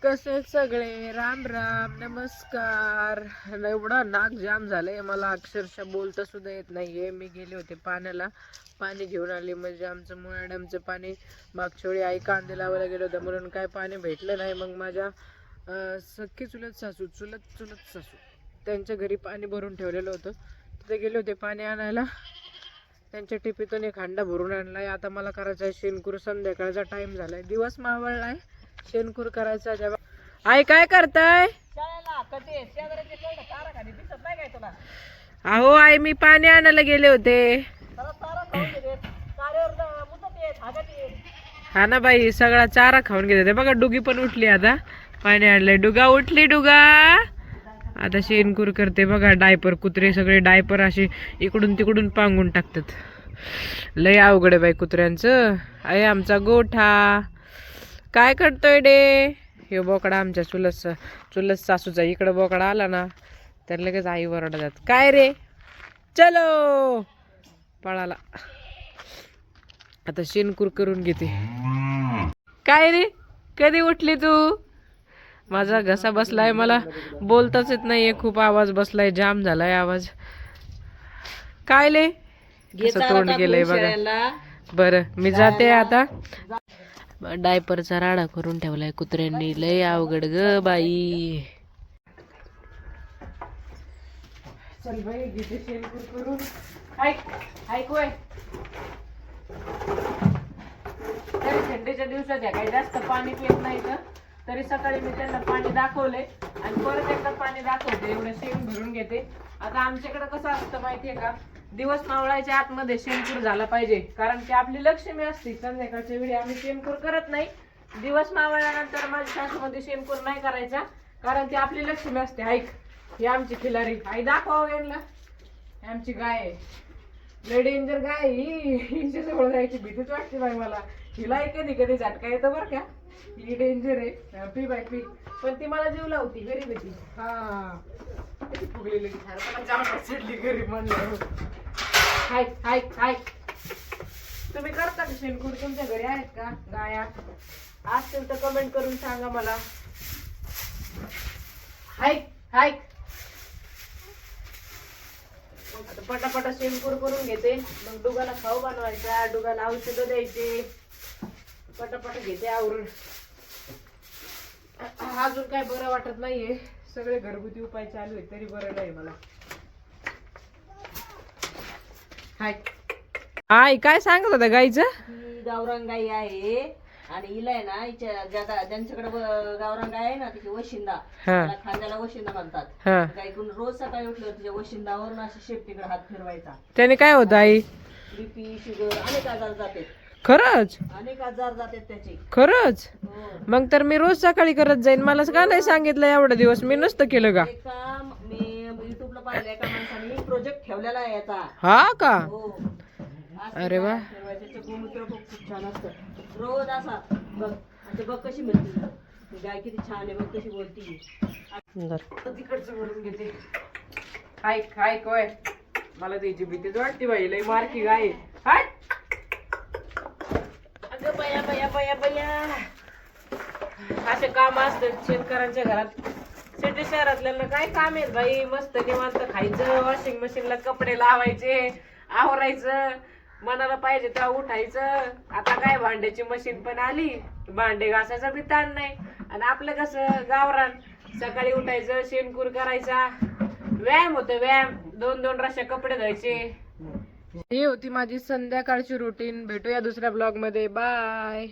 कसे सगळे, राम राम नमस्कार. एवढा नाक जाम झालंय मला, अक्षरशः बोलता सुद्धा येत नाहीये. मी गेले होते पाण्याला, पाणी घेऊन आले. म्हणजे आमचं मुळा डॅमचं पाणी मागच्या वेळी आई कांदे लावायला गेलं होतं म्हणून काय पाणी भेटलं नाही. मग माझ्या सख्खी चुलत सासू त्यांच्या घरी पाणी भरून ठेवलेलं होतं. तिथे गेले होते पाणी आणायला. त्यांच्या टिपीतून एक हांडा भरून आणलाय. आता मला करायचं आहे शेणकूर. संध्याकाळचा टाइम झालाय, दिवस मावळलाय, शेणकूर करायचा. जेव्हा आई काय करताय? अहो आई, मी पाणी आणायला गेले होते. हा ना बाई, सगळा चारा खाऊन घेते. बघा डुगी पण उठली. आता पाणी आणलंय, डुगा उठली. डुगा आता शेणकूर करते. बघा डायपर, कुत्रे सगळे डायपर असे इकडून तिकडून पांगून टाकतात. लय अवघड आहे बाई कुत्र्यांचं. आहे आमचा गोठा. काय करतोय डे? हे बोकडा आमच्या चुलत सासूचा. इकडं बोकडा आला ना तर लगेच आई वरडतात. काय रे, चलो पळाला. आता शेणकूर करून घेते. काय रे, कधी उठली तू? माझा घसा बसलाय, मला बोलताच येत नाहीये, खूप आवाज बसलाय, जाम झालाय आवाज. काय ले कसं तोंड गेलंय बघा. बरं मी जाते आता. डायपरचा राडा करून ठेवलाय कुत्र्यांनी. लय अवघड ग बाई. चल बाई, घेते शेणकूर करून. ऐकूय तरी थंडीच्या दिवसात या काही जास्त पाणी पित नाही तर तरी सकाळी मी त्यांना पाणी दाखवले आणि परत एकदा पाणी दाखवते. एवढं शेण भरून घेते. आता आमच्याकडे कसं असतं माहितीये का, दिवस मावळायच्या आतमध्ये शेणकूर झाला पाहिजे, कारण की आपली लक्ष्मी असते. संध्याकाळच्या वेळी आम्ही शेणकूर करत नाही. दिवस मावळल्यानंतर माझ्या सासूमध्ये शेणकूर नाही करायचा, कारण ती आपली लक्ष्मी असते. ऐक, ही आमची खिलारी. आई दाखवा यांना. आमची गाय आहे, लय डेंजर गाय. हिच्या जवळ जायची भीतीच वाटते बाई मला. हिलाही कधी कधी झटका येतं बरं का. ही डेंजर आहे. P by P. पण ती मला जीव लावती, गरीब आहे ती. हा किती फुगलेली चढली गरीब म्हणलं. हाय तुम्ही करता का शेणकूर? तुमच्या घरी आहेत का गाया? असतील तर कमेंट करून सांगा मला. हाय आता पटापटा शेणकूर करून घेते. मग डुगाला खाऊ बनवायचा, डुगाला औषधं द्यायचे. पटापट घेते आवरून. अजून काय बरं वाटत नाहीये. सगळे घरगुती उपाय चालू आहेत तरी बरं नाही मला. हाय काय सांगत होता गाईचं? ही गावरान गाई आहे आणि हिला आहे ना, ज्यांच्याकडे गावरान गाय आहे ना, तिची वशिंदा, खांद्याला वशिंदा म्हणतात. गायकडून रोज सकाळी उठल्यावर तिच्या वशिंदावरून अशी शेपटीकडे हात फिरवायचा. त्याने काय होतं आई? बीपी, शुगर, अनेक आजार जाते. खरंच? अनेक आजार जातात त्याचे. खरंच? मग तर मी रोज सकाळी करत जाईन. मला का नाही सांगितलं एवढा दिवस? मी नसतं केलं का? मी युट्यूबला पाहिलं, एका माणसाने प्रोजेक्ट ठेवलेला आहे याचा. हा का? अरे वा. गोमूत्र खूप छान असतं. रोज असा बघ कशी म्हणते गाय, किती छान आहे, बघ कशी बोलती. तिकडचं भरून घेते. हाय कोय, मला त्याची भीतीच वाटते बाई. लय मारकी गाय. हाय अगं बया. असे काम असतात शेतकऱ्यांच्या घरात. सिटी शहरातल्यांना काय काम आहेत बाई? मस्त निवांत खायचं, वॉशिंग मशीनला कपडे लावायचे, आवरायचं, मनाला पाहिजे तेव्हा उठायचं. आता काय भांड्याची मशीन पण आली, भांडे घासायचा बी ताण नाही. आणि आपलं कसं गावरान, सकाळी उठायचं, शेणकूर करायचा, व्यायाम होतो. व्यायाम, 2 रश्या कपडे धुवायचे. ही होती माझी संध्याकाळची रुटीन. भेटूया दुसऱ्या ब्लॉग मध्ये. बाय.